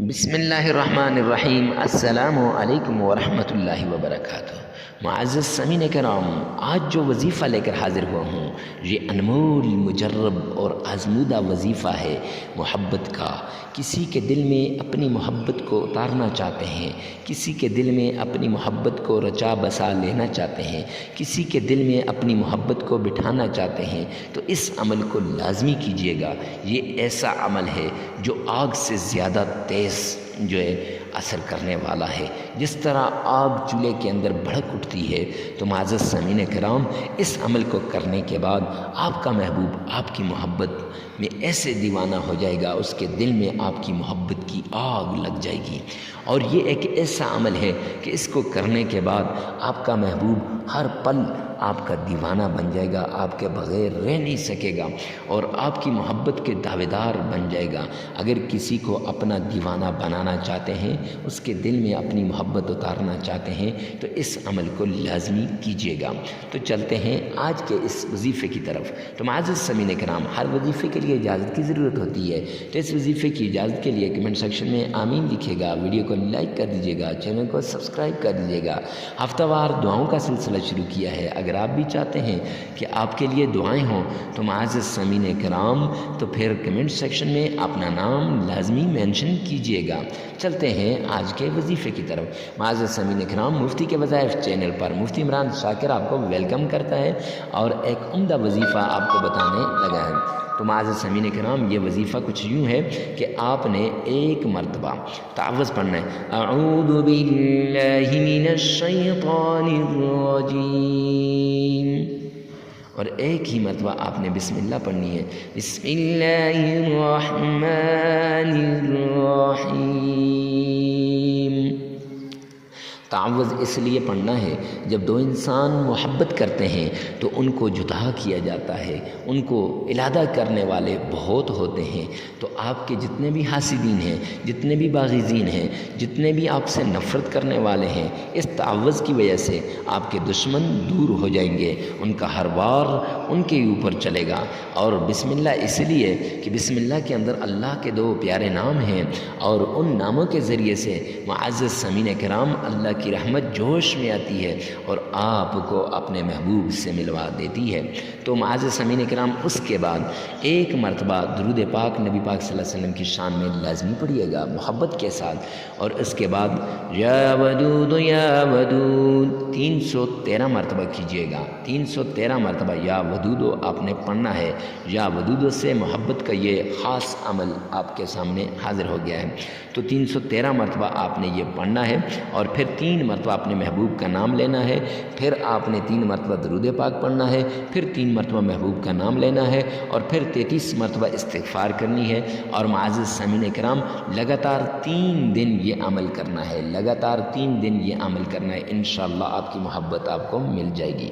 بسم اللہ الرحمن الرحیم۔ السلام علیکم ورحمۃ اللہ وبرکاتہ۔ معزز سامعین کرام، آج جو وظیفہ لے کر حاضر ہوا ہوں یہ انمول، مجرب اور آزمودہ وظیفہ ہے محبت کا۔ کسی کے دل میں اپنی محبت کو اتارنا چاہتے ہیں، کسی کے دل میں اپنی محبت کو رچا بسا لینا چاہتے ہیں، کسی کے دل میں اپنی محبت کو بٹھانا چاہتے ہیں تو اس عمل کو لازمی کیجیے گا۔ یہ ایسا عمل ہے جو آگ سے زیادہ تیز اثر کرنے والا ہے۔ جس طرح آگ چولہے کے اندر بھڑک اٹھتی ہے تو معزز سامعین کرام، اس عمل کو کرنے کے بعد آپ کا محبوب آپ کی محبت میں ایسے دیوانہ ہو جائے گا، اس کے دل میں آپ کی محبت کی آگ لگ جائے گی۔ اور یہ ایک ایسا عمل ہے کہ اس کو کرنے کے بعد آپ کا محبوب ہر پل آپ کا دیوانہ بن جائے گا، آپ کے بغیر رہ نہیں سکے گا اور آپ کی محبت کے دعوے دار بن جائے گا۔ اگر کسی کو اپنا دیوانہ بنانا چاہتے ہیں، اس کے دل میں اپنی محبت اتارنا چاہتے ہیں تو اس عمل کو لازمی کیجیے گا۔ تو چلتے ہیں آج کے اس وظیفے کی طرف۔ تو معزز سامعین کرام، ہر وظیفے کے لیے اجازت کی ضرورت ہوتی ہے، تو اس وظیفے کی اجازت کے لیے کمنٹ سیکشن میں آمین لکھیے گا، ویڈیو کو لائک کر دیجیے گا، چینل کو سبسکرائب کر دیجیے گا۔ ہفتہ وار دعاؤں کا سلسلہ شروع کیا ہے، اگر آپ بھی چاہتے ہیں کہ آپ کے لیے دعائیں ہوں تو معزز سامعین کرام تو پھر کمنٹ سیکشن میں اپنا نام لازمی مینشن کیجیے گا۔ چلتے ہیں آج کے وظیفے کی طرف۔ معزز سامعین کرام، مفتی کے وظائف چینل پر مفتی عمران شاکر آپ کو ویلکم کرتا ہے اور ایک عمدہ وظیفہ آپ کو بتانے لگا ہے۔ تو معزز سامعین کرام، یہ وظیفہ کچھ یوں ہے کہ آپ نے ایک مرتبہ تعوذ پڑھنا ہے، اعوذ باللہ من الشیطان الرجیم، اور ایک ہی مرتبہ آپ نے بسم اللہ پڑھنی ہے، بسم اللہ الرحمن الرحیم۔ تعوذ اس لیے پڑھنا ہے جب دو انسان محبت کرتے ہیں تو ان کو جدا کیا جاتا ہے، ان کو علادہ کرنے والے بہت ہوتے ہیں۔ تو آپ کے جتنے بھی حاسدین ہیں، جتنے بھی باغیزین ہیں، جتنے بھی آپ سے نفرت کرنے والے ہیں، اس تعوذ کی وجہ سے آپ کے دشمن دور ہو جائیں گے، ان کا ہر وار ان کے اوپر چلے گا۔ اور بسم اللہ اس لیے کہ بسم اللہ کے اندر اللہ کے دو پیارے نام ہیں اور ان ناموں کے ذریعے سے معزز سامعین کرام اللہ کی رحمت جوش میں آتی ہے اور آپ کو اپنے محبوب سے ملوا دیتی ہے۔ تو معزز سامعین کرام، اس کے بعد ایک مرتبہ درود پاک نبی پاک صلی اللہ علیہ وسلم کی شان میں لازمی پڑھیے گا محبت کے ساتھ، اور اس کے بعد یا ودود 313 مرتبہ کیجیے گا۔ 313 مرتبہ یا ودود آپ نے پڑھنا ہے۔ یا ودود سے محبت کا یہ خاص عمل آپ کے سامنے حاضر ہو گیا ہے۔ تو 313 مرتبہ آپ نے یہ پڑھنا ہے اور پھر 3 مرتبہ اپنے محبوب کا نام لینا ہے، پھر آپ نے 3 مرتبہ درود پاک پڑھنا ہے، پھر 3 مرتبہ محبوب کا نام لینا ہے اور پھر 33 مرتبہ استغفار کرنی ہے۔ اور معزز سامعین کرام، لگاتار 3 دن یہ عمل کرنا ہے، لگاتار 3 دن یہ عمل کرنا ہے، انشاءاللہ آپ کی محبت آپ کو مل جائے گی۔